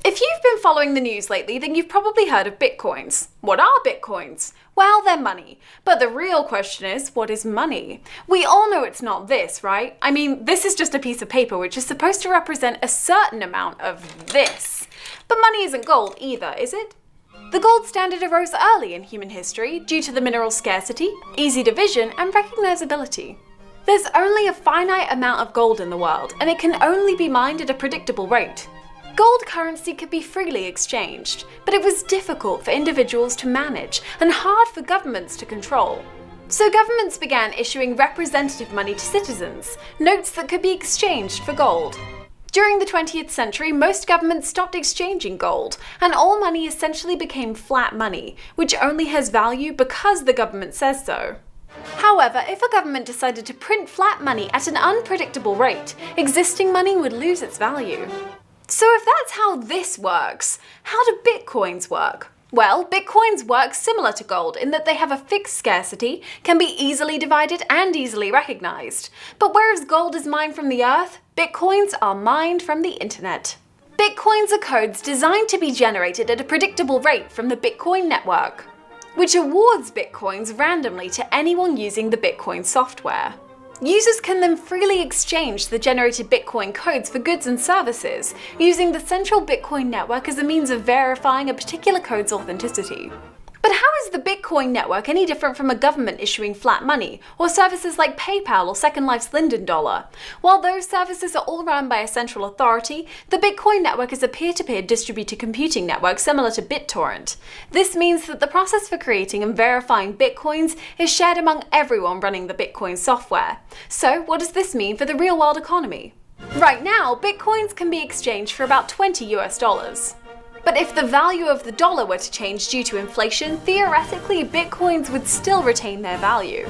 If you've been following the news lately, then you've probably heard of bitcoins. What are bitcoins? Well, they're money. But the real question is, what is money? We all know it's not this, right? I mean, this is just a piece of paper which is supposed to represent a certain amount of this. But money isn't gold either, is it? The gold standard arose early in human history due to the mineral scarcity, easy division, and recognizability. There's only a finite amount of gold in the world, and it can only be mined at a predictable rate. Gold currency could be freely exchanged, but it was difficult for individuals to manage and hard for governments to control. So governments began issuing representative money to citizens, notes that could be exchanged for gold. During the 20th century, most governments stopped exchanging gold, and all money essentially became flat money, which only has value because the government says so. However, if a government decided to print flat money at an unpredictable rate, existing money would lose its value. So if that's how this works, how do bitcoins work? Well, bitcoins work similar to gold in that they have a fixed scarcity, can be easily divided and easily recognized. But whereas gold is mined from the earth, bitcoins are mined from the internet. Bitcoins are codes designed to be generated at a predictable rate from the Bitcoin network, which awards bitcoins randomly to anyone using the Bitcoin software. Users can then freely exchange the generated Bitcoin codes for goods and services, using the central Bitcoin network as a means of verifying a particular code's authenticity. But how is the Bitcoin network any different from a government issuing flat money, or services like PayPal or Second Life's Linden Dollar? While those services are all run by a central authority, the Bitcoin network is a peer-to-peer distributed computing network similar to BitTorrent. This means that the process for creating and verifying Bitcoins is shared among everyone running the Bitcoin software. So what does this mean for the real-world economy? Right now, Bitcoins can be exchanged for about $20 US. But if the value of the dollar were to change due to inflation, theoretically, bitcoins would still retain their value.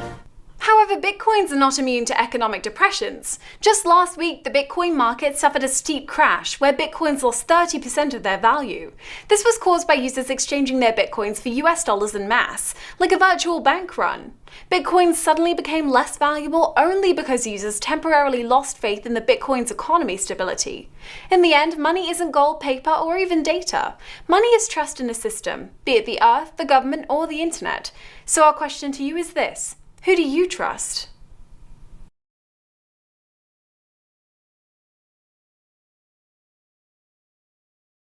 However, bitcoins are not immune to economic depressions. Just last week, the Bitcoin market suffered a steep crash where bitcoins lost 30% of their value. This was caused by users exchanging their bitcoins for US dollars en masse, like a virtual bank run. Bitcoins suddenly became less valuable only because users temporarily lost faith in the Bitcoin's economy stability. In the end, money isn't gold, paper, or even data. Money is trust in a system, be it the earth, the government, or the internet. So our question to you is this: who do you trust?